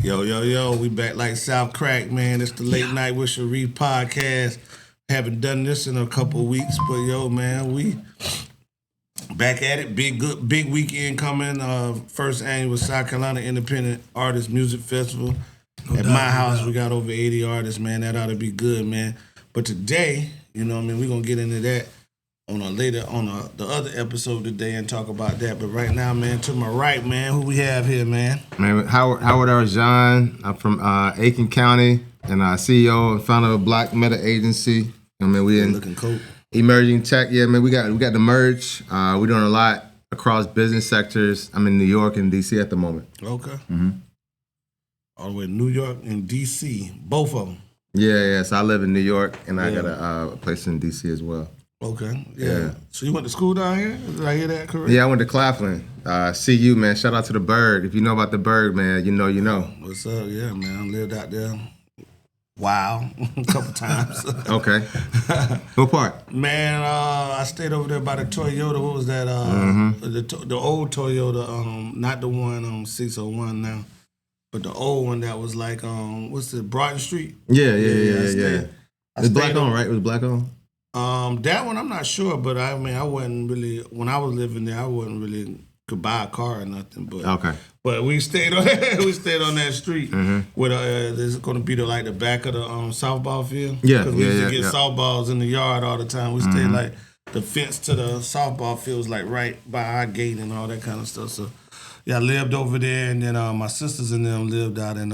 Yo, we back like South Crack, man. It's the Late Night with Sharif podcast. Haven't done this in a couple of weeks, but yo, man, we back at it. Big weekend coming. First annual South Carolina Independent Artist Music Festival. At my house, we got over 80 artists, man. That ought to be good, man. But today, you know what I mean, we're going to get into that on the other episode today and talk about that. But right now, man, to my right, man, who we have here, man? Man, Howard Arjan. I'm from Aiken County and CEO and founder of Black Meta Agency. I mean, we in looking cool. Emerging tech. Yeah, man, we got the merge. We're doing a lot across business sectors. I'm in New York and DC at the moment. Okay. Mm-hmm. All the way to New York and DC, both of them. Yeah. So I live in New York and I got a place in DC as well. Okay. Yeah. So you went to school down here? Did I hear that correct? Yeah, I went to Claflin. CU, man. Shout out to the Berg. If you know about the Berg, man, you know. What's up? Yeah, man. I lived out there. Wow. A couple times. Okay. What part? Man, I stayed over there by the Toyota. What was that? The old Toyota, not the one on 601 now, but the old one that was like, what's it, Broughton Street? Yeah. It was black on, right? It was black on? That one I'm not sure, but I mean I wasn't really, when I was living there, I wasn't really could buy a car or nothing. But okay. But we stayed on that street where there's going to be the back of the softball field. Yeah, because we used to get softballs in the yard all the time. We stayed like the fence to the softball field was like right by our gate and all that kind of stuff. So yeah, I lived over there, and then my sisters and them lived out in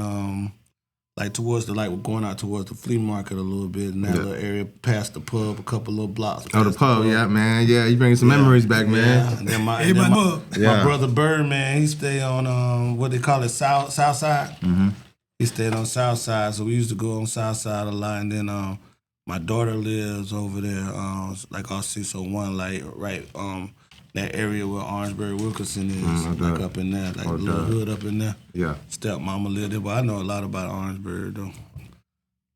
going out towards the flea market a little bit in that little area past the pub, a couple little blocks. Oh, the pub, yeah, man. Yeah, you bringing some memories back, man. Yeah. And then my brother Bird, man, he stayed on what they call it, South Side. Mm-hmm. He stayed on South Side, so we used to go on South Side a lot. And then my daughter lives over there, like on 601, like right that area where Orangeburg Wilkinson is, like up in there, like a little hood up in there. Yeah. Stepmama lived there, but I know a lot about Orangeburg, though.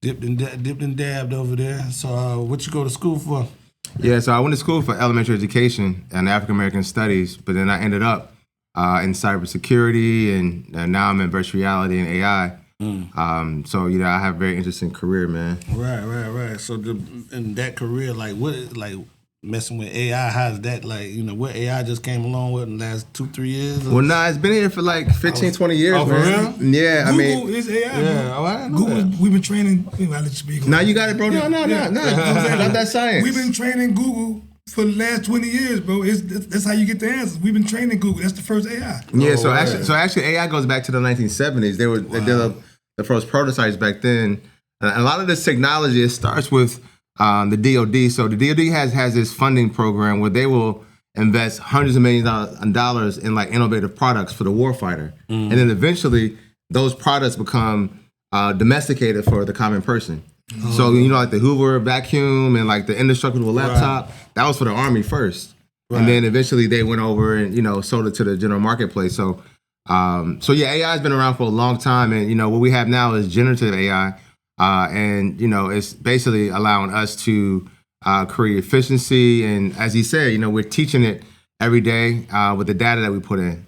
Dipped and dabbed over there. So what you go to school for? Yeah, so I went to school for elementary education and African American studies, but then I ended up in cybersecurity, and now I'm in virtual reality and AI. So, I have a very interesting career, man. Right. So in that career, messing with AI, how's that what AI just came along with in the last 2-3 years? Well, it's been here for like 15-20 years, for man. Real? Yeah, Google is AI. Yeah, I didn't know Google, that. we've been training. I'll let you speak. Now you got it, bro. No, not that science. We've been training Google for the last 20 years, bro. That's how you get the answers. We've been training Google. That's the first AI. Yeah, so actually AI goes back to the 1970s. They did the first prototypes back then. And a lot of this technology, it starts with the DoD. So the DoD has this funding program where they will invest hundreds of millions of dollars in like innovative products for the warfighter, and then eventually those products become domesticated for the common person. So like the Hoover vacuum and like the indestructible laptop, that was for the Army first, and then eventually they went over and sold it to the general marketplace. So AI has been around for a long time, and what we have now is generative AI. And it's basically allowing us to create efficiency, and as he said, we're teaching it every day with the data that we put in.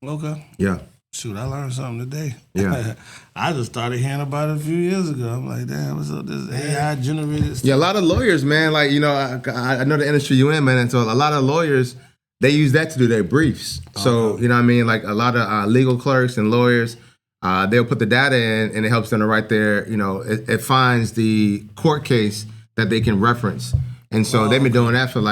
Okay. Yeah. Shoot, I learned something today. Yeah. I just started hearing about it a few years ago. I'm like, damn, what's up? This AI generated stuff. Yeah, a lot of lawyers, man. Like I know the industry you in, man, and so a lot of lawyers, they use that to do their briefs. So what I mean, like a lot of legal clerks and lawyers. They'll put the data in, and it helps them to write their, it finds the court case that they can reference. And so they've been doing that for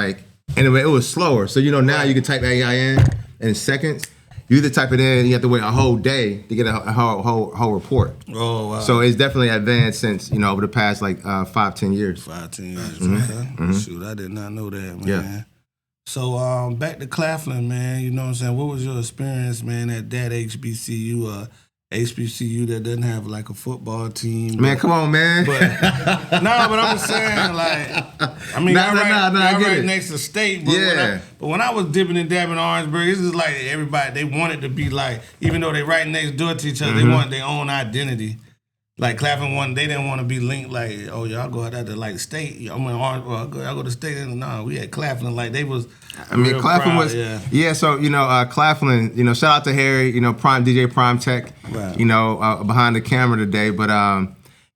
anyway, it was slower. So, now you can type AI in seconds. You either type it in, you have to wait a whole day to get a whole report. Oh, wow. So it's definitely advanced since, over the past 5-10 years. 5-10 years, okay. Shoot, I did not know that, man. Yeah. So back to Claflin, man, you know what I'm saying? What was your experience, man, at that HBCU? HBCU that doesn't have a football team. Man, come on, man. But but I'm just saying, I mean, I right next to state. But when I was dipping and dabbing in Orangeburg, it's just like everybody, they wanted to be even though they right next door to each other, they want their own identity. Like Claflin they didn't want to be linked like, oh, y'all go out there to like state. I mean, y'all go to state. No, we had Claflin. Like they was. I mean, Claflin proud, was. Yeah. So Claflin. Shout out to Harry. Prime DJ Prime Tech. Right. Behind the camera today. But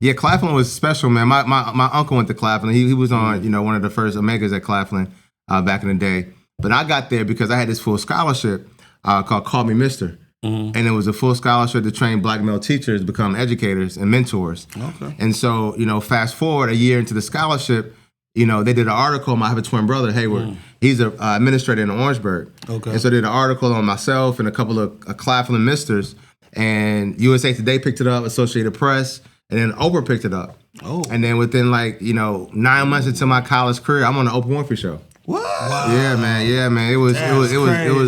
yeah, Claflin was special, man. My uncle went to Claflin. He was on one of the first Omegas at Claflin back in the day. But I got there because I had this full scholarship called Call Me Mister. Mm-hmm. And it was a full scholarship to train black male teachers to become educators and mentors. Okay. And so, fast forward a year into the scholarship, they did an article on I have a twin brother, Hayward. He's an administrator in Orangeburg. Okay. And so they did an article on myself and a couple of Claflin misters. And USA Today picked it up, Associated Press, and then Oprah picked it up. Oh. And then within 9 months into my college career, I'm on the Oprah Winfrey Show. What? Wow. Yeah, man. It was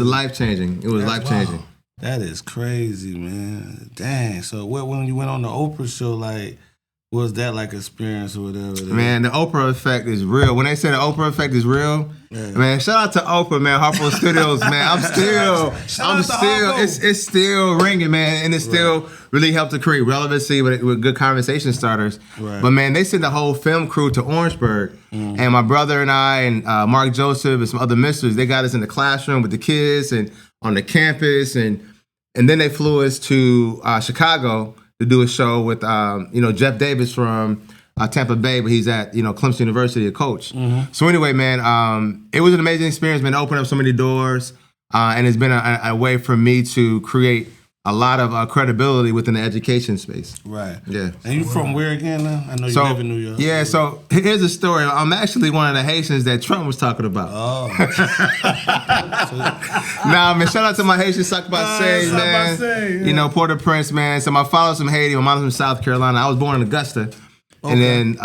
life changing. It was life changing. Wow. That is crazy, man. Dang. So when you went on the Oprah show, like, was that like experience or whatever? Man, the Oprah effect is real. When they say the Oprah effect is real, man, shout out to Oprah, man, Harpo Studios, man. It's still ringing, man, and it still really helped to create relevancy with good conversation starters. Right. But man, they sent the whole film crew to Orangeburg, and my brother and I and Mark Joseph and some other misters, they got us in the classroom with the kids and on the campus, and then they flew us to Chicago to do a show with Jeff Davis from Tampa Bay, but he's at Clemson University, a coach. Mm-hmm. So anyway, man, it was an amazing experience, man. It opened up so many doors, and it's been a way for me to create a lot of credibility within the education space. Right. Yeah. And you from where again now? I know you live in New York. Yeah, so here's a story. I'm actually one of the Haitians that Trump was talking about. Oh. Nah, man, shout out to my Haitian Sakbase, man. Yeah. Port-au-Prince, man. So my father's from Haiti, my mom's from South Carolina. I was born in Augusta. Okay. And then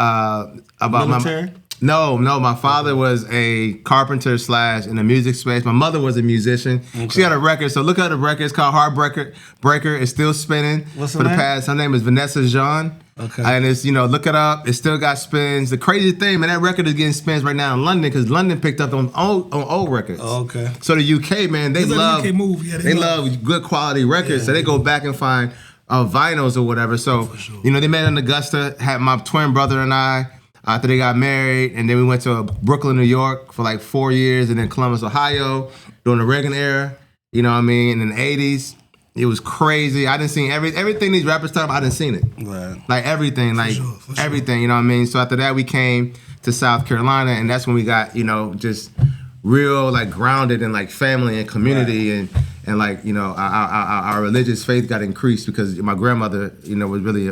about military? No, my father was a carpenter / in the music space. My mother was a musician. Okay. She had a record, so look at the record. It's called Heartbreaker. It's still spinning. What's her for the name? Past. Her name is Vanessa Jean. Okay. And it's, look it up. It still got spins. The crazy thing, man, that record is getting spins right now in London because London picked up on old records. Oh, okay. So the UK, man, they love UK move. Yeah, they love good quality records. So they go back and find vinyls or whatever. So, they met in Augusta, had my twin brother and I, after they got married, and then we went to Brooklyn, New York for like 4 years, and then Columbus, Ohio, during the Reagan era, in the 80s. It was crazy. I didn't see everything these rappers talk about, I didn't seen it. Right. Like everything, everything, you know what I mean? So after that, we came to South Carolina, and that's when we got, just real, grounded in, family and community, right. and our religious faith got increased because my grandmother, was really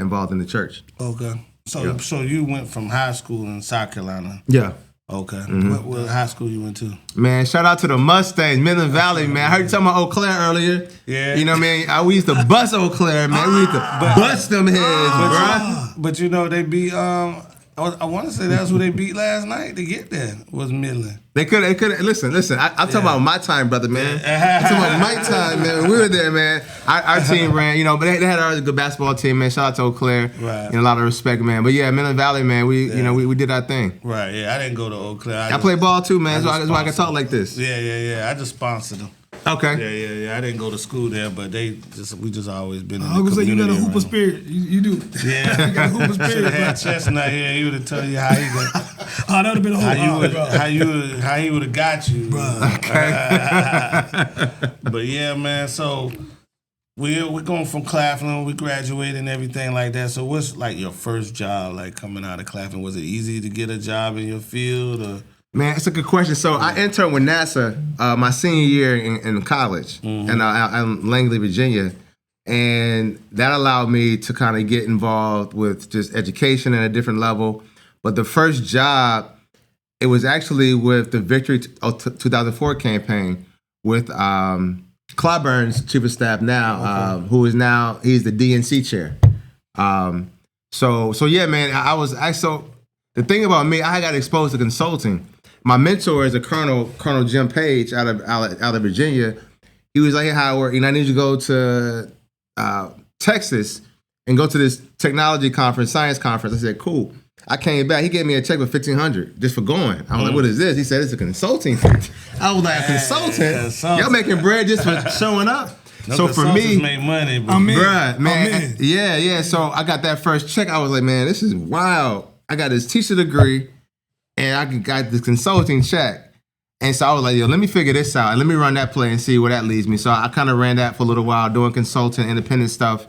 involved in the church. Okay. So you went from high school in South Carolina? Yeah. Okay. Mm-hmm. What high school you went to? Man, shout out to the Mustangs, Midland Valley, man. I heard you talking about Eau Claire earlier. Yeah. You know what I mean? We used to bust Eau Claire, man. We used to bust them heads, bro. But they beat, I want to say that's who they beat last night to get there, was Midland. They could listen. I'm talking about my time, brother, man. I'm talking about my time, man. We were there, man. Our team ran, but they had a good basketball team, man. Shout out to Eau Claire. Right. And a lot of respect, man. But yeah, Midland Valley, man, we did our thing. Right, yeah. I didn't go to Eau Claire. I played ball too, man. That's why I can talk like this. Yeah. I just sponsored them. Okay. Yeah. I didn't go to school there, but we just always been in the I was community. You got a hooper spirit. You do. Yeah. You got a hooper spirit. Should have had Chestnut here. He would have told you how he got. That would have been a whole how he would have got you. Bro. Okay. But yeah, man. So we're going from Claflin. We graduated and everything like that. So what's your first job coming out of Claflin? Was it easy to get a job in your field or? Man, it's a good question. So I interned with NASA my senior year in college, and in Langley, Virginia, and that allowed me to kind of get involved with just education at a different level. But the first job, it was actually with the Victory 2004 campaign with Clyburn's chief of staff now, who is now he's the DNC chair. So yeah, man, the thing about me, I got exposed to consulting. My mentor is a Colonel Jim Page out of Virginia. He was like, "Hey, Howard, I need you to go to Texas and go to this technology conference, science conference." I said, "Cool." I came back. He gave me a check for $1,500 just for going. I was like, "What is this?" He said, "It's a consulting fee." I was like, "A consultant? Y'all making bread just for showing up?" So for me, make money, but I'm in. bruh, man, I'm in. yeah. So I got that first check. I was like, man, this is wild. I got this teacher degree, and I got this consulting check. And so I was like, yo, let me figure this out and let me run that play and see where that leads me. So I kind of ran that for a little while, doing consulting, independent stuff.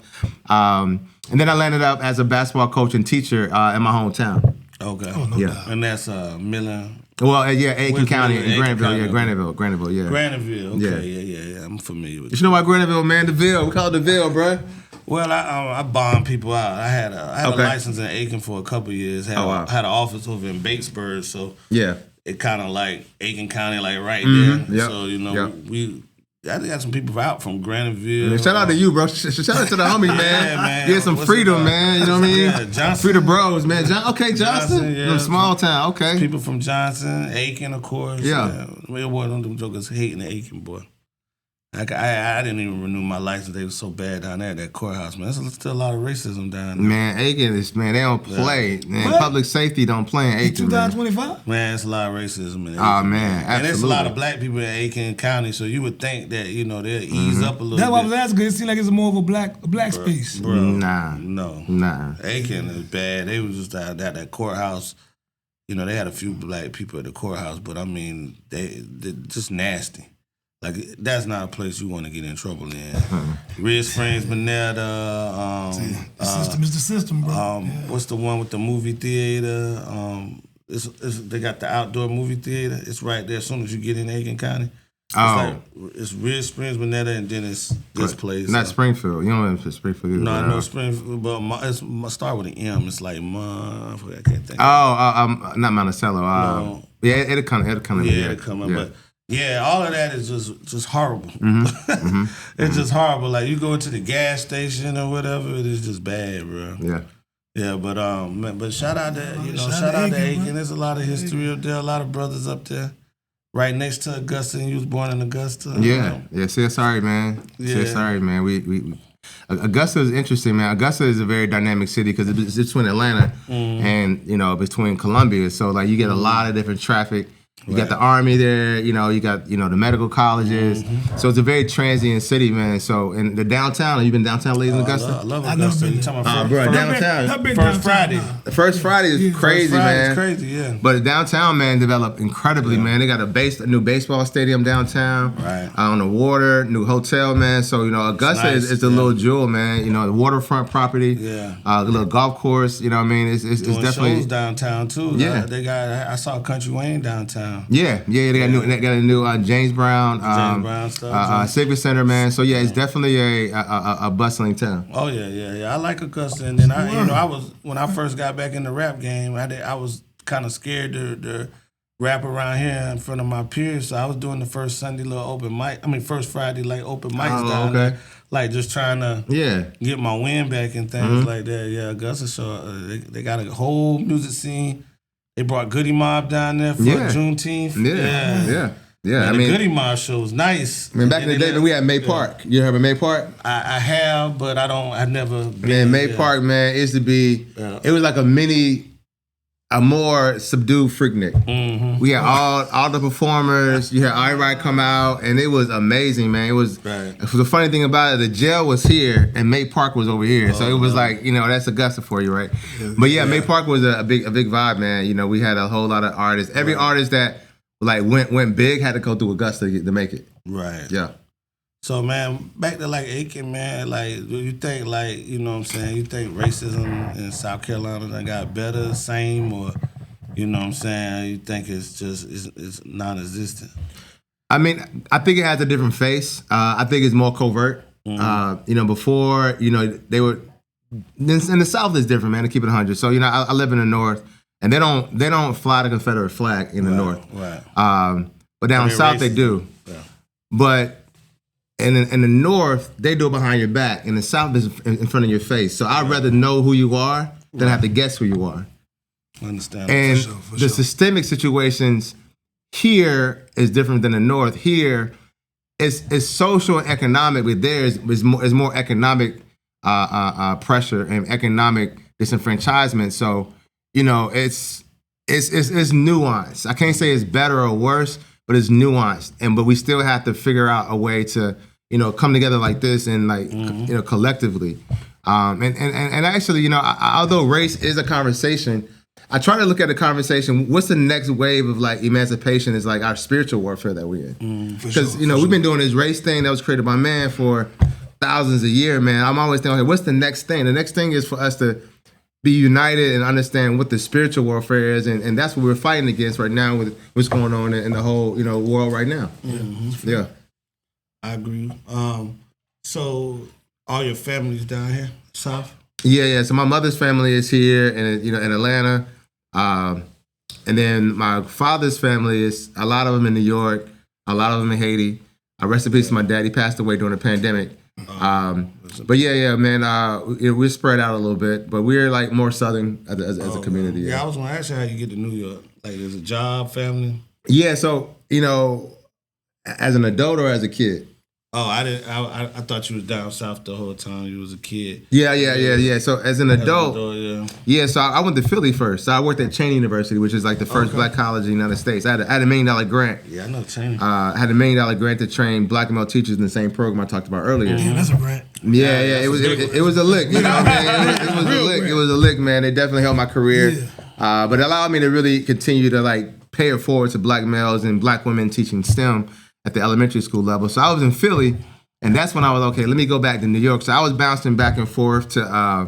And then I landed up as a basketball coach and teacher in my hometown. okay. Oh, no doubt. And that's Millen. Well, yeah, Aiken Where's County Millen? in Granville. Aiken Yeah, County. Granville, yeah. Granville. Yeah. Okay, yeah. I'm familiar with You know why Granville, man? The Ville. We call it the Ville, bro. Well, I bombed people out. I had a Okay. license in Aiken for a couple of years. Had wow. had an office over in Batesburg, so Yeah. it kind of like Aiken County, like right Mhm. there. Yep. So Yep. I got some people out from Granville. Shout out to you, bro. Shout out to the homies, man. Yeah, man. Get some What's freedom, it, man. You know what I mean? Yeah, Johnson. Freedom bros, man. Okay, Johnson. yeah. Them small town. Okay. People from Johnson, Aiken, of course. Yeah. Well, boy, them jokers hating the Aiken, boy. I didn't even renew my license. They were so bad down there at that courthouse, man. There's still a lot of racism down there. Man, Aiken is, man, they don't play. Man, What? public safety don't play in Aiken, man. 2025? Man, it's a lot of racism in Aiken. Oh, man, And there's a lot absolutely. of black people in Aiken County, so you would think that, they'll ease up a little That's bit. why I was asking. It seemed like it's more of a black space. Bro, Nah. No. Aiken is bad. They was just at that courthouse. They had a few black people at the courthouse, but I mean, they're just nasty. Like, that's not a place you want to get in trouble in. Red Springs, Bonetta. The system is the system, bro. What's the one with the movie theater? They got the outdoor movie theater. It's right there as soon as you get in Aiken County. It's Red Springs, Bonetta, and then it's this place. Not Springfield. You don't know if Springfield. No, I know Springfield, but it's start with an M. It's like I can't think. Not Monticello. No. Yeah, it'll come. It'll come up, but. Yeah, all of that is just horrible. It's just horrible. Like, you go into the gas station or whatever, it is just bad, bro. Yeah, but shout out to shout out to Aiken. There's a lot of history up there. A lot of brothers up there, right next to Augusta. And you was born in Augusta. Yeah. CSR, man. Yeah. CSR, man. We Augusta is interesting, man. Augusta is a very dynamic city because it's between Atlanta and between Columbia. So like you get a lot of different traffic. You got the Army there, you got, the medical colleges. So it's a very transient city, man. So in the downtown, have you been downtown lately in Augusta? I love Augusta. You talking about bro, first downtown. I've been First downtown Friday. now. The first Friday is crazy, man. It's crazy, yeah. But downtown, man, developed incredibly, man. They got a new baseball stadium downtown. Right. On the water, new hotel, man. So, Augusta nice, is a little jewel, man. The waterfront property. Yeah. The little golf course, what I mean? It's Doing definitely. shows downtown too. Yeah. I saw Country Wayne downtown. Yeah, they got a new James Brown, Brown stuff. Civic Center, man. So yeah, it's definitely a bustling town. Oh yeah. I like Augusta, and then I was when I first got back in the rap game, I was kind of scared to rap around here in front of my peers. So I was doing the first Sunday little open mic. First Friday like open mics down there, like just trying to get my win back and things like that. Yeah, Augusta, so they got a whole music scene. They brought Goody Mob down there for Juneteenth. Yeah. The Goody Mob show was nice. Back in the day, we had May Park. You ever heard of May Park? I have, but I've never been. Man, May Park, man, it used to be. It was like a more subdued Freaknik. We had all the performers. You had everybody come out, and it was amazing, man. It was. The funny thing about it, the jail was here, and May Park was over here. So it was like, that's Augusta for you, right? But May Park was a big vibe, man. We had a whole lot of artists. Every artist that like went big had to go through Augusta to make it. Right. Yeah. So, man, back to like Aiken, man, like, do you think, like, you know what I'm saying, you think racism in South Carolina done got better, same, or, you know what I'm saying, you think it's just, it's non-existent? I think it has a different face. I think it's more covert. Before, they were, in the South is different, man, to keep it 100. So, I live in the North, and they don't fly the Confederate flag in the North. Right. But down South, they do. Yeah. But in the North, they do it behind your back. In the South, it's in front of your face. So I'd rather know who you are than have to guess who you are. I understand. And For the sure. systemic situations here is different than the North. Here, it's social and economic, but there is more economic pressure and economic disenfranchisement. So, it's nuanced. I can't say it's better or worse, but it's nuanced. But we still have to figure out a way to, come together like this and like collectively. And actually, although race is a conversation, I try to look at the conversation. What's the next wave of like emancipation? Is like our spiritual warfare that we're in, because we've been doing this race thing that was created by man for thousands of years, man. I'm always thinking, okay, what's the next thing? The next thing is for us to be united and understand what the spiritual warfare is, and that's what we're fighting against right now with what's going on in the whole world right now. Yeah, I agree. So all your families down here, South? Yeah. So my mother's family is here in Atlanta, and then my father's family is a lot of them in New York, a lot of them in Haiti. Rest in peace to my dad. He passed away during the pandemic. But yeah, man. We're spread out a little bit, but we're like more southern as a community. Yeah, I was gonna ask you how you get to New York. Like, is a job, family? Yeah. So as an adult or as a kid. Oh, I didn't. I thought you was down south the whole time you was a kid. Yeah. So as an adult, yeah. So I went to Philly first. So I worked at Cheney University, which is like the first black college in the United States. I had a $1 million grant. Yeah, I know Cheney. I had $1 million grant to train black and male teachers in the same program I talked about earlier. Damn, that's a grant. Yeah. It was a lick. You know what I mean? It was a lick. It was a lick, man. It definitely helped my career. Yeah. But it allowed me to really continue to like pay it forward to black males and black women teaching STEM at the elementary school level. So I was in Philly. And that's when I was, okay, let me go back to New York. So I was bouncing back and forth to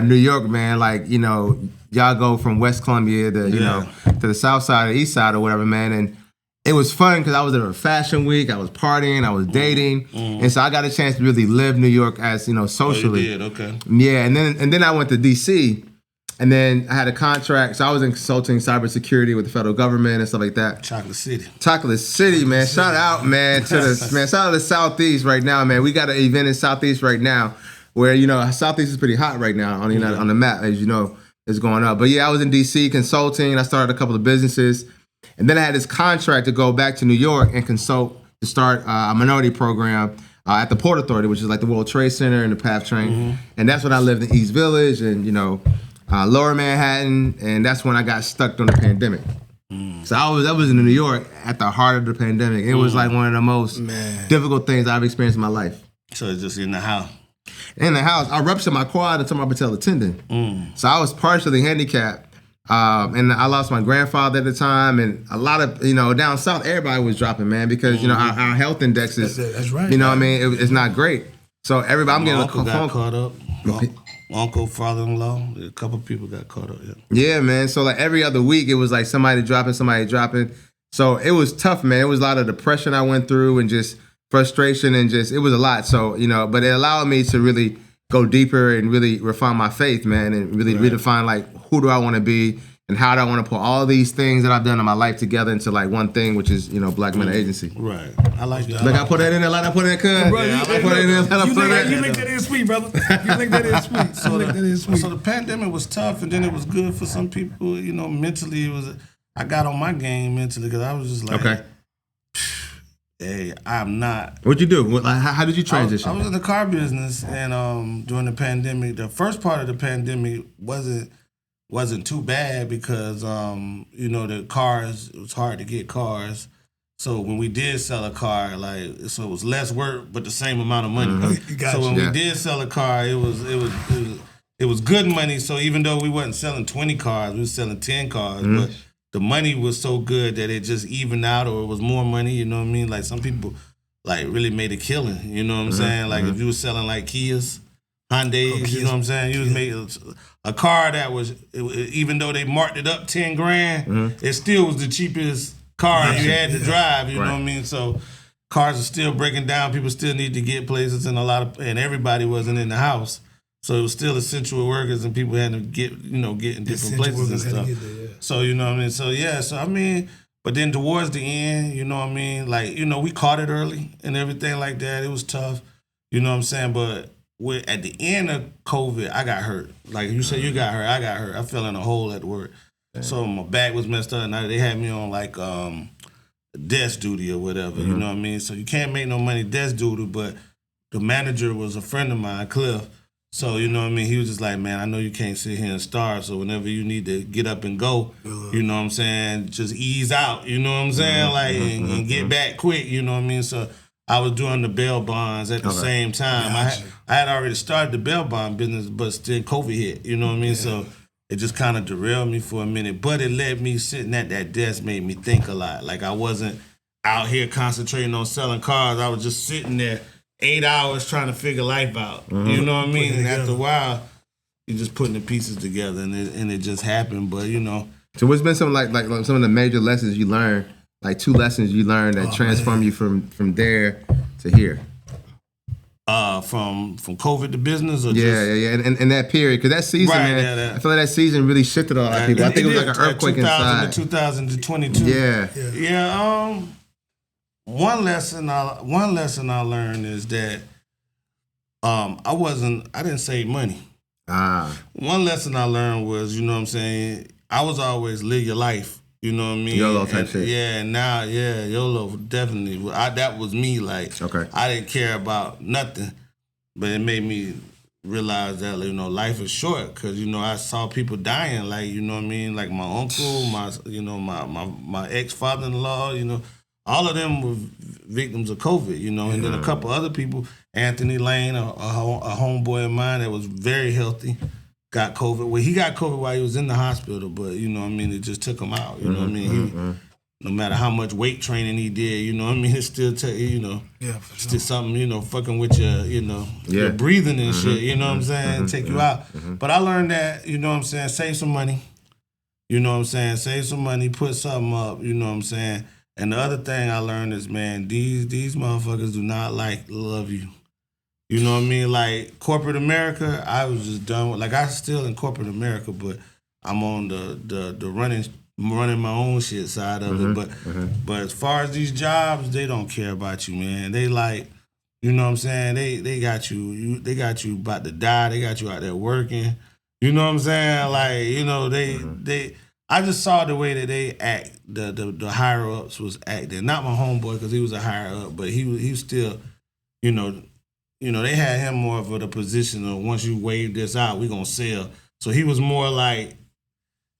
New York, man. Like, y'all go from West Columbia to, to the south side or east side or whatever, man. And it was fun because I was at a fashion week. I was partying. I was dating. And so I got a chance to really live New York as, socially. Oh, you did, okay. Yeah, and then I went to D.C., and then I had a contract. So I was in consulting cybersecurity with the federal government and stuff like that. Chocolate City, man. Shout out, man, to the shout out to the Southeast right now, man. We got an event in Southeast right now where, Southeast is pretty hot right now on the map, as you know, is going up. But yeah, I was in DC consulting. I started a couple of businesses. And then I had this contract to go back to New York and consult to start a minority program at the Port Authority, which is like the World Trade Center and the PATH train. And that's when I lived in East Village and, Lower Manhattan, and that's when I got stuck during the pandemic. So I was in New York at the heart of the pandemic. It was like one of the most difficult things I've experienced in my life. So it's just in the house. In the house, I ruptured my quad and tore my patella tendon. So I was partially handicapped, and I lost my grandfather at the time, and a lot of down south, everybody was dropping, man, because our health index is that's right. What I mean, it's not great. So everybody, I'm getting uncle got caught up. Uncle, father-in-law, a couple people got caught up. Yeah, man. So like every other week, it was like somebody dropping. So it was tough, man. It was a lot of depression I went through and just frustration and it was a lot. So, but it allowed me to really go deeper and really refine my faith, man, and really redefine like who do I want to be and how do I want to put all these things that I've done in my life together into like one thing, which is, Black Men Agency. Right. I like that. Like I put that in there, like I put it in there, You think that is sweet, brother. You think that is sweet. So the pandemic was tough, and then it was good for some people. Mentally, I got on my game mentally because I was just like, okay. Hey, I'm not. What'd you do? How did you transition? I was in the car business, and during the pandemic, the first part of the pandemic wasn't too bad because the cars, it was hard to get cars. So when we did sell a car, so it was less work but the same amount of money. So when we did sell a car, it was good money. So even though we wasn't selling 20 cars, we was selling 10 cars, but the money was so good that it just evened out, or it was more money. You know what I mean? Like some people really made a killing. You know what I'm saying? Like if you were selling like Kias, Hyundais, you know what I'm saying? You was making a car that was, even though they marked it up 10 grand, it still was the cheapest car you had to drive. You know what I mean? So cars are still breaking down. People still need to get places, and everybody wasn't in the house. So it was still essential workers, and people had to get in different places and stuff. So you know what I mean? So yeah, but then towards the end, you know what I mean? We caught it early and everything like that. It was tough, you know what I'm saying? But at the end of COVID, I got hurt. Like you said, you got hurt, I got hurt. I fell in a hole at work. Damn. So my back was messed up, and they had me on desk duty or whatever, you know what I mean? So you can't make no money desk duty, but the manager was a friend of mine, Cliff. So, you know what I mean? He was just like, man, I know you can't sit here and starve, so whenever you need to get up and go, you know what I'm saying, just ease out, you know what I'm saying? And get back quick, you know what I mean? So I was doing the bail bonds at the same time. I had already started the bail bond business, but still COVID hit. You know what I mean? Yeah. So it just kind of derailed me for a minute. But it let me sitting at that desk made me think a lot. Like I wasn't out here concentrating on selling cars. I was just sitting there 8 hours trying to figure life out. You know what I mean? And after a while, you're just putting the pieces together, and it just happened. But you know. So what's been some like some of the major lessons you learned? Like 2 lessons you learned that transformed you from there to here. From COVID to business, or and that period, because that season, man, I feel like that season really shifted a lot of people. I think it was like an earthquake 2000 inside. To 2022. Yeah. One lesson I learned is that I didn't save money. One lesson I learned was, you know what I'm saying, I was always live your life. You know what I mean? YOLO type shit. Yeah, and now, YOLO, definitely. That was me, like, I didn't care about nothing, but it made me realize that, you know, life is short, because, you know, I saw people dying, like, you know what I mean? Like my uncle, my ex-father-in-law, you know, all of them were victims of COVID, you know, and then a couple other people, Anthony Lane, a homeboy of mine that was very healthy, got COVID. Well, he got COVID while he was in the hospital, but, you know what I mean, it just took him out. You know what I mean? No matter how much weight training he did, you know what I mean, it still still something, you know, fucking with your, you know, your breathing and shit, you know what I'm saying, take you out. But I learned that, you know what I'm saying, save some money. You know what I'm saying? Save some money, put something up, you know what I'm saying? And the other thing I learned is, man, these motherfuckers do not love you. You know what I mean? Like, corporate America, I was just done with. Like, I still in corporate America, but I'm on the running my own shit side of it. But as far as these jobs, they don't care about you, man. They like, you know what I'm saying? They got you about to die. They got you out there working. You know what I'm saying? Like, you know, they I just saw the way that they act. The higher ups was acting. Not my homeboy, because he was a higher up, but he was still, you know, they had him more of a position of, once you wave this out, we gonna sell. So he was more like,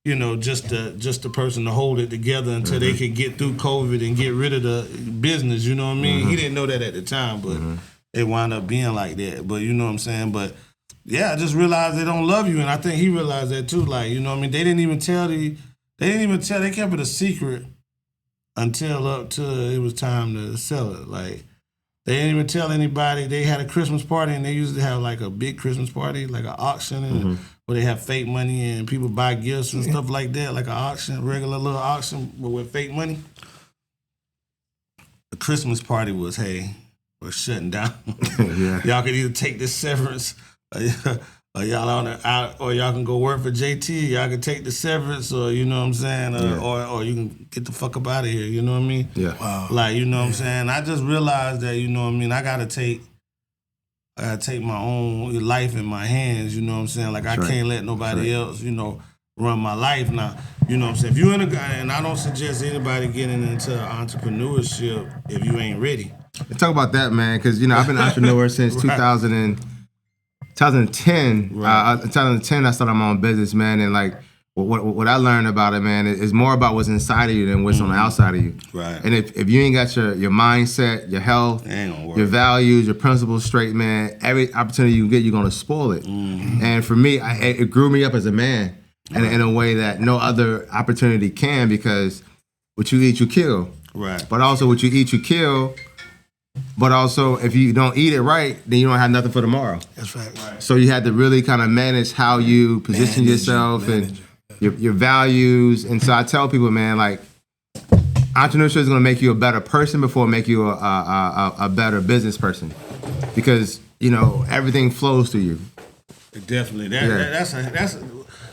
you know, just the person to hold it together until they could get through COVID and get rid of the business. You know what I mean? He didn't know that at the time, but it wound up being like that. But you know what I'm saying? But yeah, I just realized they don't love you, and I think he realized that too. Like, you know what I mean? They kept it a secret until up to it was time to sell it. Like, they didn't even tell anybody. They had a Christmas party, and they usually have like a big Christmas party, like an auction, and where they have fake money and people buy gifts and stuff like that, like an auction, regular little auction, but with fake money. The Christmas party was, hey, we're shutting down. Y'all can either take this severance, or y'all or y'all can go work for JT. Y'all can take the severance, or you know what I'm saying, or you can get the fuck up out of here. You know what I mean? Yeah. Wow. Like, you know what I'm saying. I just realized that, you know what I mean. I gotta take my own life in my hands. You know what I'm saying. Like, I can't let nobody else, you know, run my life now. You know what I'm saying. If you're in and I don't suggest anybody getting into entrepreneurship if you ain't ready. Let's talk about that, man, because, you know, I've been an entrepreneur since 2010. 2010, I started my own business, man, and like what I learned about it, man, is more about what's inside of you than what's on the outside of you. Right. And if you ain't got your mindset, your health, your values, your principles straight, man, every opportunity you get, you're gonna spoil it. And for me, it grew me up as a man, and in a way that no other opportunity can, because what you eat, you kill. Right. But also what you eat, you kill. But also, if you don't eat it right, then you don't have nothing for tomorrow. That's right. So you had to really kind of manage how you position yourself and your values. And so I tell people, man, like, entrepreneurship is going to make you a better person before it make you a better business person, because, you know, everything flows through you. Definitely. That's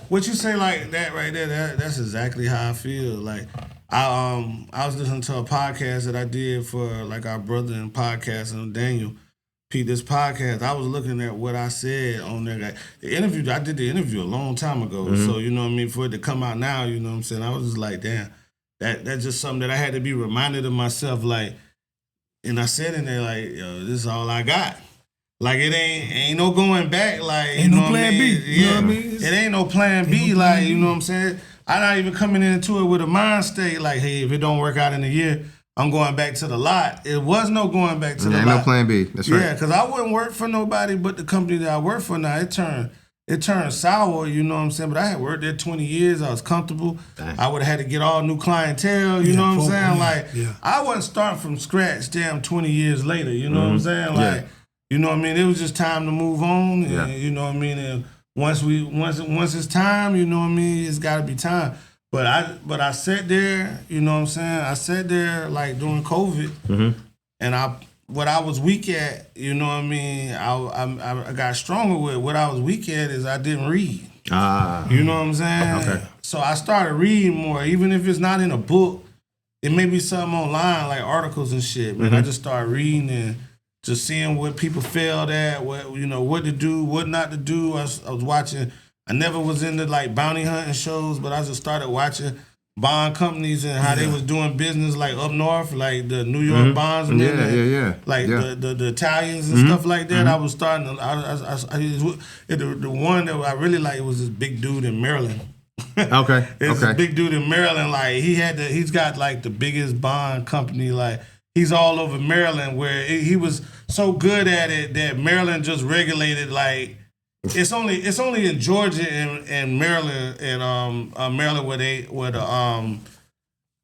what you say, like that right there. That's exactly how I feel. Like, I was listening to a podcast that I did for like our brother in podcasting, Daniel Pete. This podcast, I was looking at what I said on there. Like, I did the interview a long time ago. So, you know what I mean, for it to come out now, you know what I'm saying, I was just like, damn, that's just something that I had to be reminded of myself. Like, and I said in there, like, yo, this is all I got. Like, it ain't no going back. Like, ain't no plan B. You know what I mean? It ain't no plan B. Like, you know what I'm saying? I'm not even coming into it with a mind state like, hey, if it don't work out in a year, I'm going back to the lot. It was no going back to the lot. Ain't no plan B. That's right. Yeah, because I wouldn't work for nobody but the company that I work for now. It turned sour, you know what I'm saying? But I had worked there 20 years. I was comfortable. Dang. I would have had to get all new clientele, you know what I'm saying? Like, yeah. I wasn't starting from scratch, damn, 20 years later, you know what I'm saying? Like, you know what I mean? It was just time to move on, and, you know what I mean? And once it's time, you know what I mean? It's got to be time. But I sat there, you know what I'm saying? I sat there like during COVID, and what I was weak at, you know what I mean? I got stronger with. What I was weak at is I didn't read. You know what I'm saying? Okay. So I started reading more, even if it's not in a book. It may be something online like articles and shit. Man, I just started reading and just seeing what people failed at, what to do, what not to do. I was watching. I never was into like bounty hunting shows, but I just started watching bond companies and how they was doing business like up north, like the New York bondsmen, like the Italians and stuff like that. I was starting to, the one that I really liked was this big dude in Maryland. It's a big dude in Maryland. Like he's got like the biggest bond company. Like he's all over Maryland, where he was so good at it that Maryland just regulated like. It's only in Georgia and Maryland and Maryland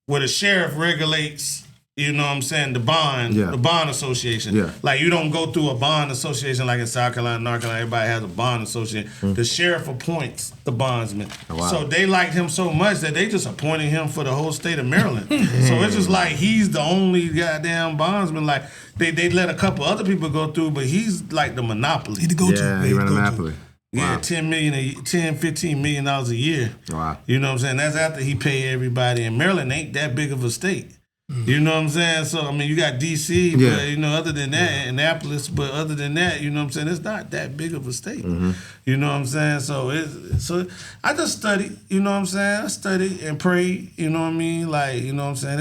where the sheriff regulates, you know what I'm saying, the bond association. Yeah. Like you don't go through a bond association like in South Carolina, North Carolina, everybody has a bond association. The sheriff appoints the bondsman. Oh, wow. So they liked him so much that they just appointed him for the whole state of Maryland. So it's just like he's the only goddamn bondsman. Like they let a couple other people go through, but he's like the monopoly. He the go-to. Yeah, he ran a monopoly. Yeah, $15 million a year. Wow. You know what I'm saying? That's after he paid everybody. And Maryland ain't that big of a state. You know what I'm saying? So, I mean, you got D.C., but, you know, other than that, Annapolis, but other than that, you know what I'm saying? It's not that big of a state. You know what I'm saying? So I just studied, you know what I'm saying? I studied and prayed, you know what I mean? Like, you know what I'm saying?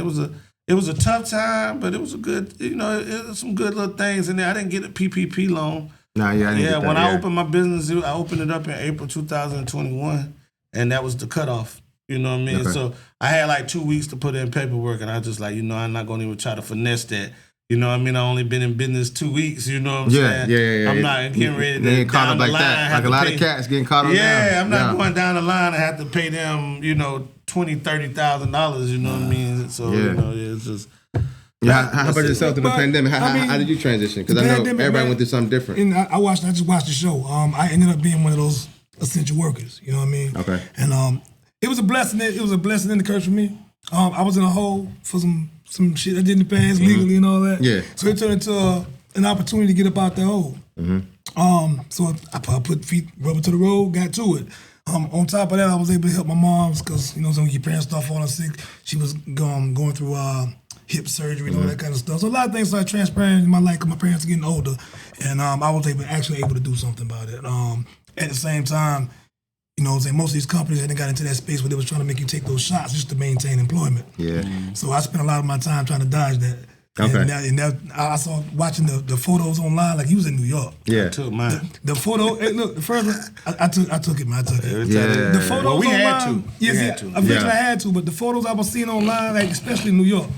It was a tough time, but it was a good, you know, it was some good little things in there. I didn't get a PPP loan. Nah, yeah, I didn't get that, when I opened my business, I opened it up in April 2021, and that was the cutoff. You know what I mean? Okay. So I had like 2 weeks to put in paperwork, and I was just like, you know, I'm not going to even try to finesse that. You know what I mean? I only been in business 2 weeks, you know what I'm saying? Yeah. I'm not getting ready They to ain't caught down up the like line. that. Like a lot of cats getting caught up now. Yeah, I'm not going down the line and have to pay them, you know, $20,000-$30,000, you know what I mean? So, you know, it's just... Yeah, how about yourself through the pandemic? How did you transition? Because I know everybody went through something different. And I just watched the show. I ended up being one of those essential workers. You know what I mean? Okay. And it was a blessing. It was a blessing in the curse for me. I was in a hole for some shit I did in the past legally and all that. Yeah. So it turned into an opportunity to get up out the hole. So I put feet rubber to the road, got to it. On top of that, I was able to help my moms because, you know, when your parents start falling sick, she was going through hip surgery and all that kind of stuff. So a lot of things started transpiring in my life because my parents are getting older, and I was actually able to do something about it. At the same time, you know what I'm saying, most of these companies hadn't got into that space where they was trying to make you take those shots just to maintain employment. Yeah. So I spent a lot of my time trying to dodge that. Okay. And I saw watching the photos online, like he was in New York. Yeah. I took mine. The photo, hey, look, the first one, I took it, man. I took it. Yeah. The photos Well, we online, had to. Yes, We had to. Eventually I had to, but the photos I was seeing online, like especially in New York,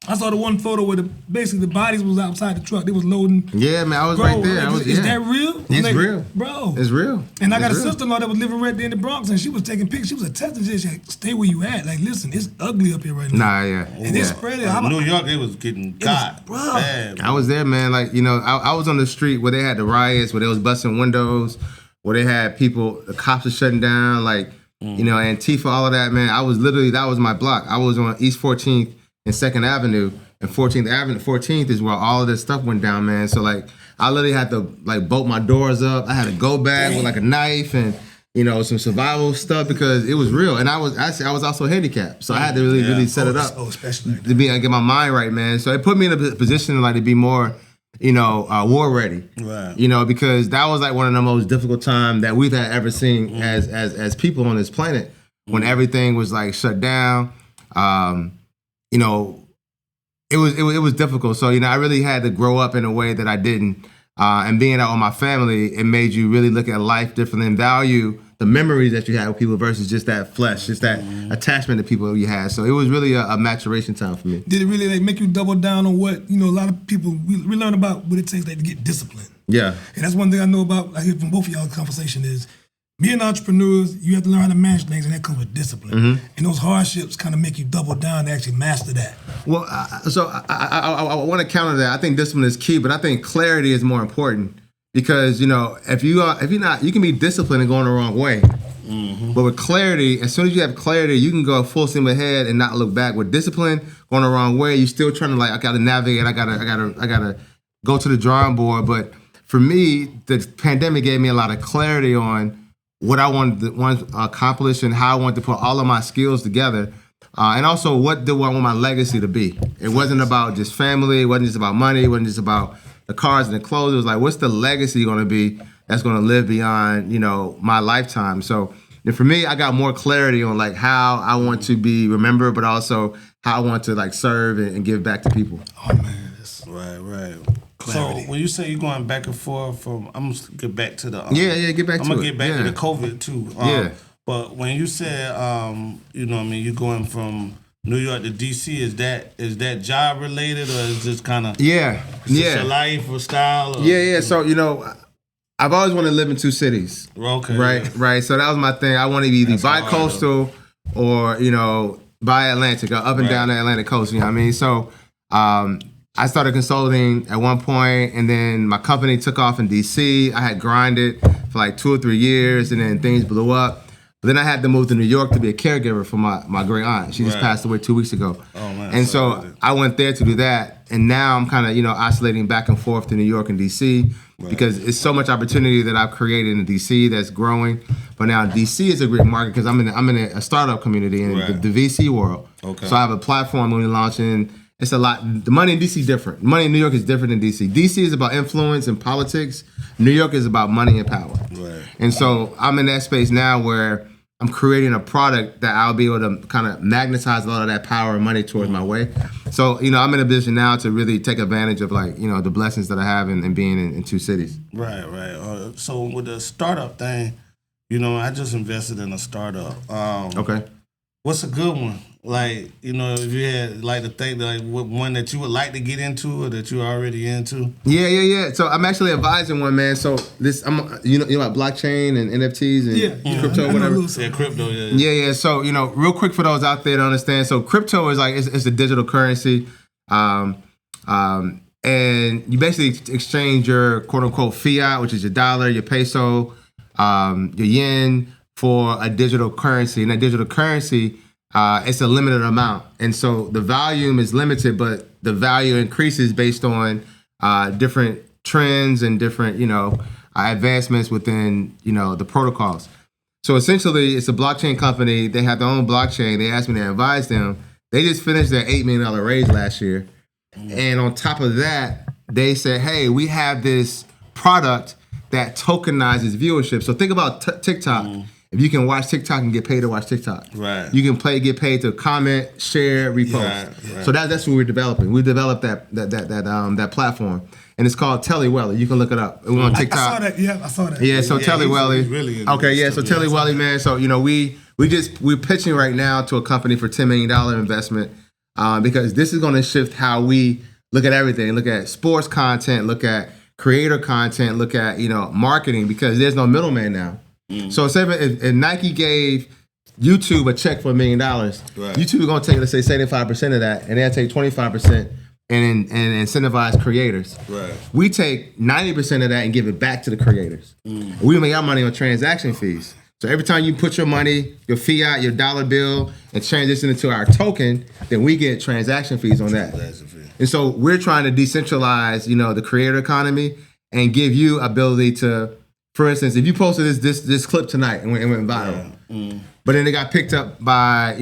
I saw the one photo where basically the bodies was outside the truck. They was loading. Yeah, man, I was Bro, right there. is that real? It's Like, real. Bro. It's real. And I got a It's real. sister-in-law that was living right there in the Bronx, and she was taking pictures. She was attesting to it. She like, stay where you at. Like, listen, it's ugly up here right now. Nah, yeah. And it's spread it. New York, it was getting got bro. bad. I was there, man. Like, you know, I was on the street where they had the riots, where they was busting windows, where they had people, the cops were shutting down, like, you know, Antifa, all of that, man. I was literally, that was my block. I was on East 14th and 2nd Avenue, and 14th is where all of this stuff went down, man. So, like, I literally had to, like, bolt my doors up. I had a go bag with, like, a knife and, you know, some survival stuff because it was real. And I was also handicapped. So I had to really set it up especially like to get my mind right, man. So it put me in a position, like, to be more, you know, war ready. Right. You know, because that was, like, one of the most difficult times that we've had ever seen as people on this planet when everything was, like, shut down. You know, it was difficult. So, you know, I really had to grow up in a way that I didn't. And being out with my family, it made you really look at life differently and value the memories that you had with people versus just that flesh, just that attachment to people you had. So it was really a maturation time for me. Did it really like make you double down on what, a lot of people, we learn about what it takes like, to get disciplined. Yeah. And that's one thing I know about, I hear from both of y'all's conversation is, being entrepreneurs, you have to learn how to manage things, and that comes with discipline. And those hardships kind of make you double down to actually master that. Well, I want to counter that. I think discipline is key, but I think clarity is more important because if you're not, you can be disciplined and going the wrong way. But with clarity, as soon as you have clarity, you can go full steam ahead and not look back. With discipline, going the wrong way, you're still trying to I got to navigate. I gotta go to the drawing board. But for me, the pandemic gave me a lot of clarity on what I wanted to accomplish and how I wanted to put all of my skills together. And also, what do I want my legacy to be? It wasn't about just family. It wasn't just about money. It wasn't just about the cars and the clothes. It was like, what's the legacy going to be that's going to live beyond, my lifetime? So for me, I got more clarity on how I want to be remembered, but also how I want to serve and give back to people. Oh, man. That's Right. clarity. So when you say you're going back and forth from, I'm gonna get back to the get back to it. I'm gonna get back to the COVID too. Yeah. But when you said you're going from New York to DC, is that job related or is this kind of Yeah. your life or style? Or, Yeah. So I've always wanted to live in two cities. Okay. Right. So that was my thing. I want to be either bi-coastal or bi-Atlantic, or up and down the Atlantic coast. You know what I mean? So I started consulting at one point, and then my company took off in DC. I had grinded for 2 or 3 years, and then things blew up. But then I had to move to New York to be a caregiver for my great aunt. She just passed away 2 weeks ago. Oh, man. And so I went there to do that, and now I'm kind of oscillating back and forth to New York and DC because it's so much opportunity that I've created in DC that's growing. But now DC is a great market because I'm in a startup community in the VC world. Okay. So I have a platform we're launching. It's a lot. The money in DC is different. Money in New York is different than DC. DC is about influence and politics. New York is about money and power. Right. And so I'm in that space now where I'm creating a product that I'll be able to kind of magnetize a lot of that power and money towards my way. So, I'm in a position now to really take advantage of the blessings that I have in being in two cities. Right. So with the startup thing, I just invested in a startup. Okay. What's a good one? If you had to think one that you would like to get into or that you're already into. Yeah. So I'm actually advising one, man. So this, about blockchain and NFTs and crypto, whatever. Yeah, crypto. Yeah. So real quick for those out there to understand. So crypto is it's a digital currency, and you basically exchange your quote unquote fiat, which is your dollar, your peso, your yen, for a digital currency. And that digital currency, it's a limited amount. And so the volume is limited, but the value increases based on different trends and different, advancements within, the protocols. So essentially, it's a blockchain company. They have their own blockchain. They asked me to advise them. They just finished their $8 million raise last year. And on top of that, they said, hey, we have this product that tokenizes viewership. So think about TikTok. If you can watch TikTok and get paid to watch TikTok, right? You can get paid to comment, share, repost. Right. So that's what we're developing. We developed that platform, and it's called Telewelly. You can look it up. We're on TikTok. I saw that. Yeah, I saw that. Yeah, so Telewelly. Really okay, yeah. So Telewelly, man. So we're pitching right now to a company for $10 million investment because this is going to shift how we look at everything. Look at sports content. Look at creator content. Look at marketing because there's no middleman now. So if Nike gave YouTube a check for $1 million, YouTube is going to take, let's say, 75% of that, and they'll take 25% and incentivize creators. Right. We take 90% of that and give it back to the creators. We make our money on transaction fees. So every time you put your money, your fiat, your dollar bill, and transition it to our token, then we get transaction fees on that. And so we're trying to decentralize, the creator economy and give you ability to. For instance, if you posted this clip tonight and went viral, but then it got picked up by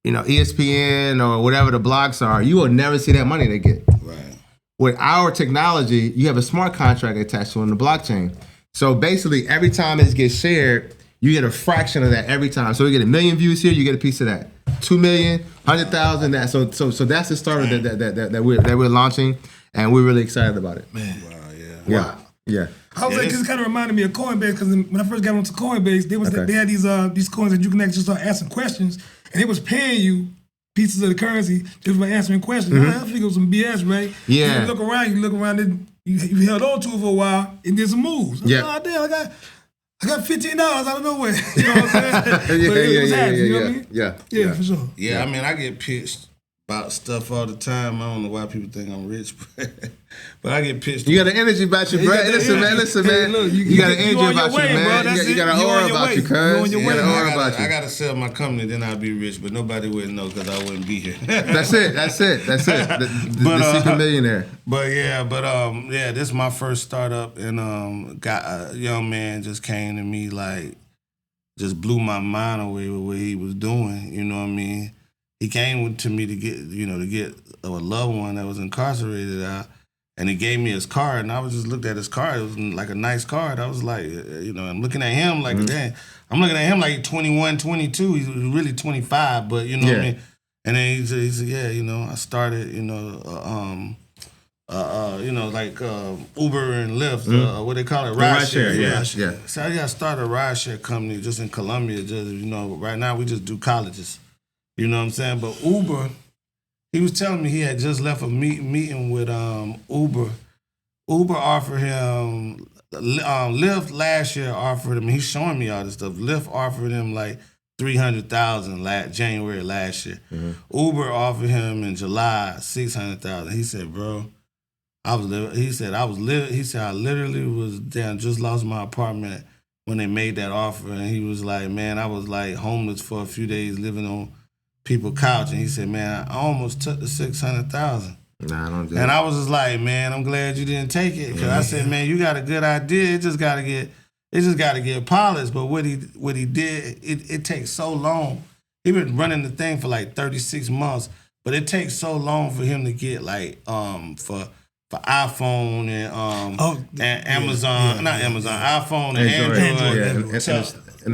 ESPN or whatever the blogs are, you will never see that money they get. Right. With our technology, you have a smart contract attached to it on the blockchain. So basically, every time it gets shared, you get a fraction of that every time. So you get 1 million views here, you get a piece of that. 2 million, 100,000. That. So that's the starter that we're launching, and we're really excited about it. Man. Wow. Yeah. Yeah. I was like, because it kind of reminded me of Coinbase, because when I first got onto Coinbase, they had these coins that you can actually start asking questions, and they was paying you pieces of the currency just by answering questions. I think it was some BS, right? Yeah. You look around, and you held on to it for a while, and did some moves. Yeah. Oh, damn, I got $15 out of nowhere. You know what I'm saying? But it was happy, you know what I mean? Yeah, for sure. Yeah, I mean, I get pitched about stuff all the time. I don't know why people think I'm rich, but I get pitched. You got an energy about you, bro. Listen, man. Look, you got an energy about you, man. Bro, You got an aura about you, cuz. You got an aura about you. I gotta sell my company, then I'll be rich, but nobody wouldn't know because I wouldn't be here. That's it. The secret millionaire. But this is my first startup, and got a young man just came to me like, just blew my mind away with what he was doing. You know what I mean? He came to me to get a loved one that was incarcerated out, and he gave me his card, and I was just looked at his card. It was like a nice card. I was like, I'm looking at him like, damn. I'm looking at him like 21, 22. He's really 25, but you know what I mean? And then he said, yeah, I started, like Uber and Lyft, what they call it, ride share. Yeah. So I started a ride share company just in Columbia. Just right now we just do colleges. You know what I'm saying? But Uber, he was telling me he had just left a meeting with Uber. Uber offered him, Lyft last year offered him, he's showing me all this stuff. Lyft offered him like $300,000 January last year. Uber offered him in July $600,000. He said, bro, I literally was down, just lost my apartment when they made that offer. And he was like, man, I was like homeless for a few days living on people's couch. And he said, man, I almost took the $600,000. Nah, I don't do it. And I was just like, man, I'm glad you didn't take it. Because I said, man, you got a good idea. It just got to get polished. But what he did, it takes so long. He been running the thing for like 36 months. But it takes so long for him to get like for iPhone and Amazon, not Amazon, iPhone and Android. To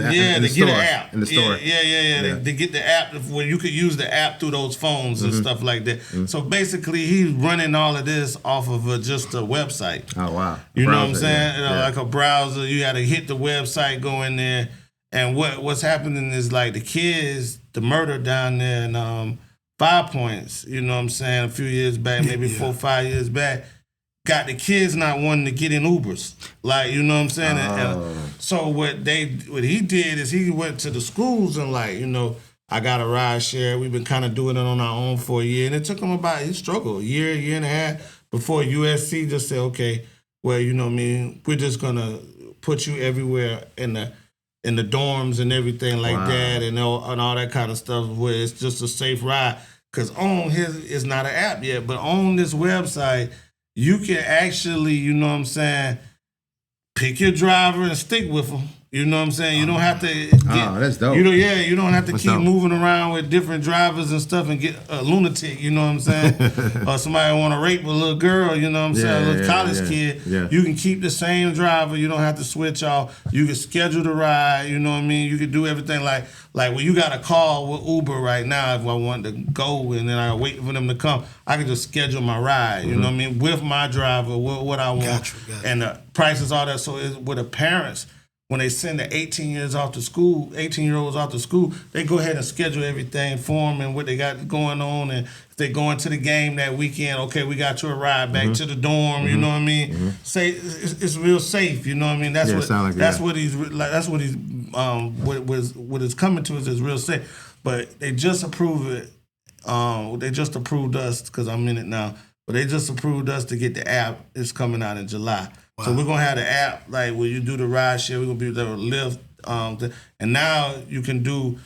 get an app. In the store. Yeah. They get the app where you could use the app through those phones and stuff like that. So basically, he's running all of this off of just a website. Oh, wow. You know what I'm saying? Like a browser. You got to hit the website, go in there. And what's happening is like the kids, the murder down there in 5 Points, you know what I'm saying, a few years back, maybe 4 or 5 years back, got the kids not wanting to get in Ubers. Like, you know what I'm saying? And so what he did is he went to the schools and like, I got a ride share. We've been kind of doing it on our own for a year. And it took him he struggled a year and a half before USC just said, okay, well, you know what I mean, we're just going to put you everywhere in the dorms and everything like that and all that kind of stuff where it's just a safe ride. Because on it's not an app yet, but on this website, you can actually, you know what I'm saying, pick your driver and stick with them. You know what I'm saying? You don't have to that's dope. You don't have to keep moving around with different drivers and stuff and get a lunatic, you know what I'm saying? Or somebody want to rape a little girl, you know what I'm saying? A little college kid. Yeah. You can keep the same driver. You don't have to switch off. You can schedule the ride, you know what I mean? You can do everything like when you got a call with Uber right now, if I want to go and then I wait for them to come, I can just schedule my ride, you know what I mean? With my driver, what I want. Got you. And the prices, all that. So it's with the parents, when they send the 18-year-olds off to school, they go ahead and schedule everything for them and what they got going on. And if they going to the game that weekend, okay, we got you a ride back to the dorm. You know what I mean? Say it's real safe. You know what I mean? What is coming to us is real safe. But they just approved it. They just approved us because I'm in it now. But they just approved us to get the app. It's coming out in July. Wow. So we're going to have the app, like when you do the ride share, we're going to be able to Lyft. And now you can do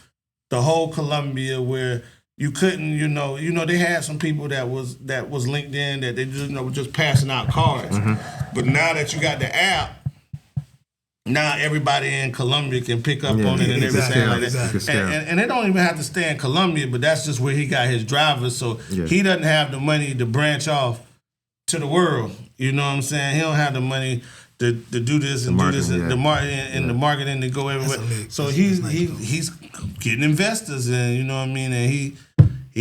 the whole Columbia where you couldn't, they had some people that was linked in that they just, were just passing out cards. But now that you got the app, now everybody in Columbia can pick up on it and everything like that. And they don't even have to stay in Columbia, but that's just where he got his drivers. So he doesn't have the money to branch off to the world. You know what I'm saying? He don't have the money to do this and do this and the marketing to go everywhere. So he's getting investors and you know what I mean, and he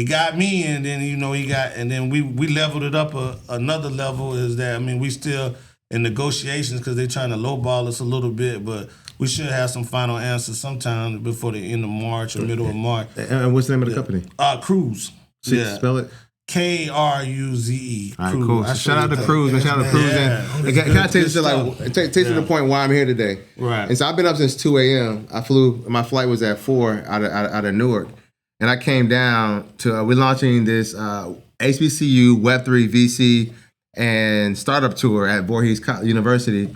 got me and then he got and then we leveled it up another level is that we still in negotiations because they're trying to lowball us a little bit, but we should have some final answers sometime before the end of March or middle of March. And what's the name of the company? Cruise. Spell it. Kruze. All right, cool. So shout out to Cruise, man. Shout out to Cruise. And can I take you to the point why I'm here today? Right. And so I've been up since 2 a.m. My flight was at 4 out of Newark. And I came down to, we're launching this HBCU Web3 VC and startup tour at Voorhees University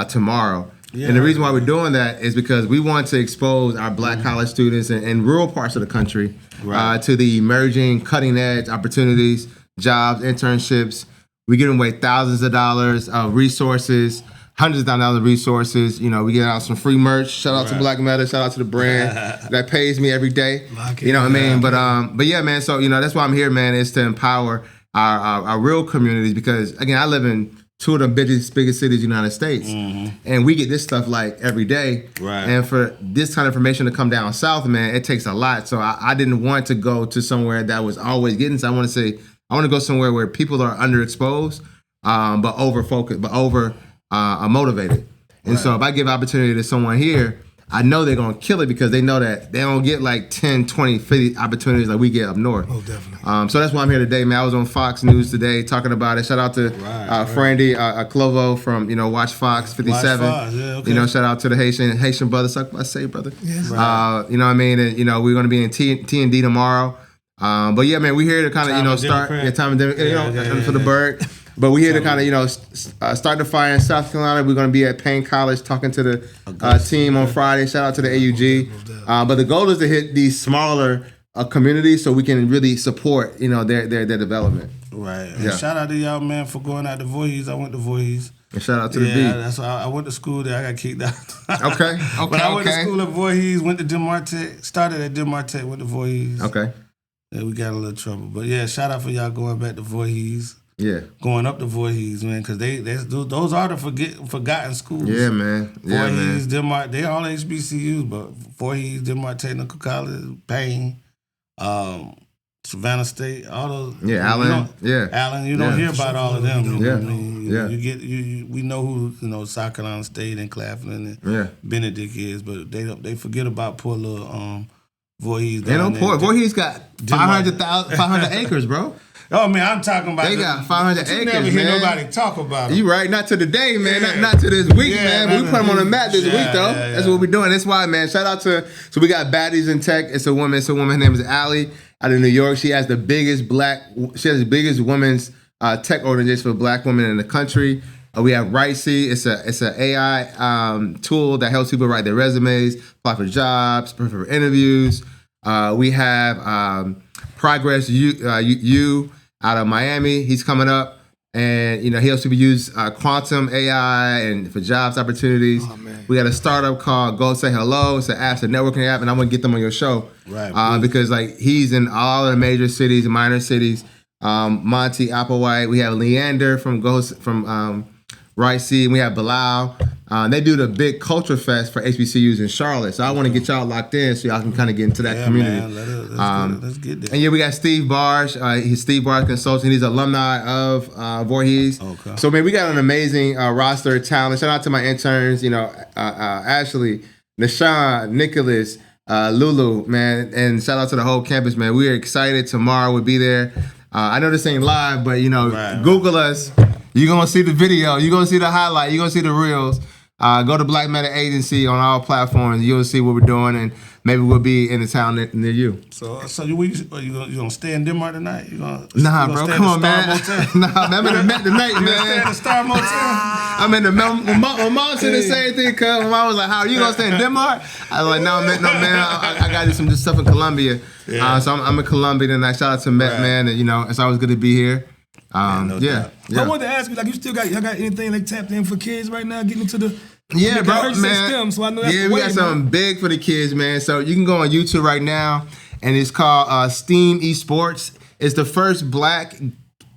tomorrow. Yeah. And the reason why we're doing that is because we want to expose our Black college students in rural parts of the country to the emerging cutting edge opportunities, jobs, internships. We're giving away thousands of dollars of resources, hundreds of thousands of dollars of resources. You know, we get out some free merch. Shout out to Black Meta. Shout out to the brand that pays me every day. You know what I mean? But yeah, man. So, you know, that's why I'm here, man, is to empower our real communities because, again, I live in two of the biggest cities in the United States. And we get this stuff like every day. Right. And for this kind of information to come down south, man, it takes a lot. So I didn't want to go to somewhere that was always getting. So I want to go somewhere where people are underexposed, but over-focused, but motivated. And so if I give opportunity to someone here, I know they're going to kill it because they know that they don't get like 10, 20, 50 opportunities like we get up north. Oh, definitely. So that's why I'm here today, man. I was on Fox News today talking about it. Shout out to Frandy Clovo from, Watch Fox 57. Watch Fox, yeah, okay. Shout out to the Haitian brothers. Suck I say, brother. Yes. You know what I mean? And, we're going to be in T&D tomorrow. But yeah, man, we're here to kind of, start. Time and for the bird. But we're here to kind of, start the fire in South Carolina. We're going to be at Payne College talking to the team on Friday. Shout out to the AUG. But the goal is to hit these smaller communities so we can really support, their development. Right. And shout out to y'all, man, for going out to Voorhees. I went to Voorhees. And shout out to the B. That's why I went to school there. I got kicked out. Okay. But I went to school at Voorhees, went to Demartech, started at Demartech, went to Voorhees. Okay. Yeah, we got a little trouble. But yeah, shout out for y'all going back to Voorhees. Yeah, going up to Voorhees, man, because those are the forgotten schools. Yeah, man. Voorhees, Denmark, they all HBCUs, but Voorhees, Denmark Technical College, Payne, Savannah State, all those. Yeah, Allen. Allen. You don't hear about all of them. You know what I mean? We know who South Carolina State and Claflin and Benedict is, but they forget about poor little Voorhees. They don't poor. Voorhees got 500 acres, bro. Oh man, I'm talking about. They got 500 acres, man. You never hear nobody talk about them. You right? Not to the day, man. Yeah. Not to this week, man. But we put them on the map this week, though. That's what we're doing. That's why, man. Shout out to. So we got Baddies in Tech. It's a woman. Her name is Allie out of New York. She has the biggest women's tech organization for Black women in the country. We have Rightsy. It's an AI tool that helps people write their resumes, apply for jobs, prepare for interviews. We have Progress U out of Miami. He's coming up, and he helps people use quantum AI and for jobs opportunities. Oh, man. We got a startup called Go Say Hello. It's an app, it's a networking app, and I'm gonna get them on your show, right? Because he's in all the major cities, minor cities. Monty Applewhite. We have Leander from Rightsy. We have Bilal. They do the big culture fest for HBCUs in Charlotte. So I want to get y'all locked in so y'all can kind of get into that community. Man, let's get there. And yeah, we got Steve Barge. He's Steve Barge Consulting. He's alumni of Voorhees. Okay. So man, we got an amazing roster of talent. Shout out to my interns. Ashley, Nashawn, Nicholas, Lulu, man, and shout out to the whole campus, man. We are excited. Tomorrow we'll be there. I know this ain't live, but Google us. You're going to see the video. You're going to see the highlight. You're going to see the reels. Go to Black Meta Agency on all platforms. You'll see what we're doing, and maybe we'll be in the town near you. So you going to stay in Denmark tonight? Nah, bro. Come on, man. Nah, I'm in the Met tonight, man. You stay in the Star Motel? I'm in the my mom said the same thing, cuz. My mom was like, how are you going to stay in Denmark? I was like, no, man. I got to do some stuff in Colombia. Yeah. So I'm in Colombia tonight. Shout out to Met, man. And, it's always good to be here. Yeah. I wanted to ask you, you still got anything tapped in for kids right now, getting into the bro, man. STEM, so I know that's we got something big for the kids, man. So you can go on YouTube right now, and it's called STEAM Esports. It's the first Black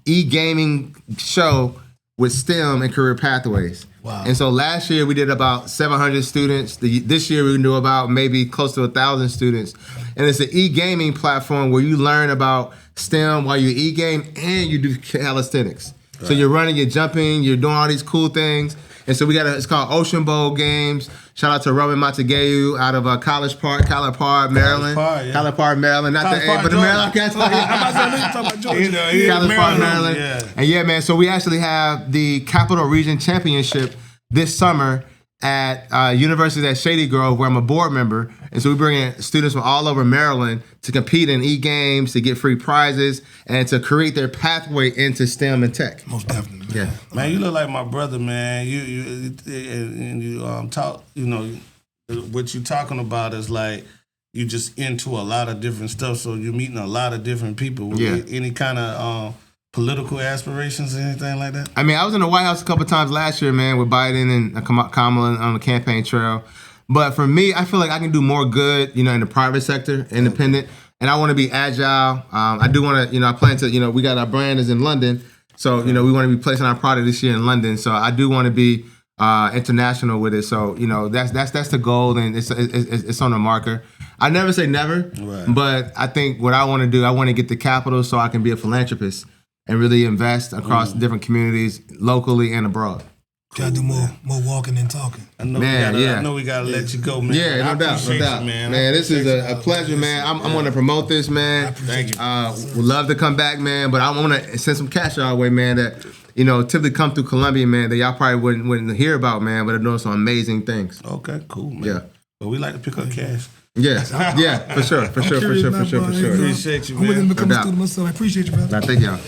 e-gaming show with STEM and career pathways. Wow. And so last year we did about 700 students. This year we're going to do about maybe close to 1,000 students. And it's an e-gaming platform where you learn about STEM while you e-game and you do calisthenics. So you're running, you're jumping, you're doing all these cool things. And so we got it's called Ocean Bowl Games. Shout out to Roman Montague out of College Park, Maryland. College Park, Maryland. Not College the Park, but the Maryland. College Park, Maryland. Yeah. And yeah, man. So we actually have the Capital Region Championship this summer at University at Shady Grove, where I'm a board member. And so we bring in students from all over Maryland to compete in e-games, to get free prizes, and to create their pathway into STEM and tech. Most definitely. Yeah. Man, you look like my brother, man. You talk. You know, what you talking about is like you just into a lot of different stuff. So you're meeting a lot of different people. Yeah. Any kind of political aspirations or anything like that? I mean, I was in the White House a couple of times last year, man, with Biden and Kamala on the campaign trail. But for me, I feel like I can do more good, in the private sector, independent. And I want to be agile. I do want to, I plan to, we got our brand is in London. So, we want to be placing our product this year in London. So I do want to be international with it. So, that's the goal, and it's on the marker. I never say never, right. But I think what I want to do, I want to get the capital so I can be a philanthropist and really invest across different communities, locally and abroad. Gotta do more walking than talking. I know we gotta let you go, man. Yeah, no doubt, man. Man, this is a pleasure, man. I'm gonna promote this, man. Thank you. Would love to come back, man. But I want to send some cash our way, man. That typically come through Columbia, man. That y'all probably wouldn't hear about, man. But are doing some amazing things. Okay, cool, man. Yeah. But we like to pick up cash. Yeah, for sure. Appreciate you, man. I'm willing to come to the myself. I appreciate you, brother. Thank y'all.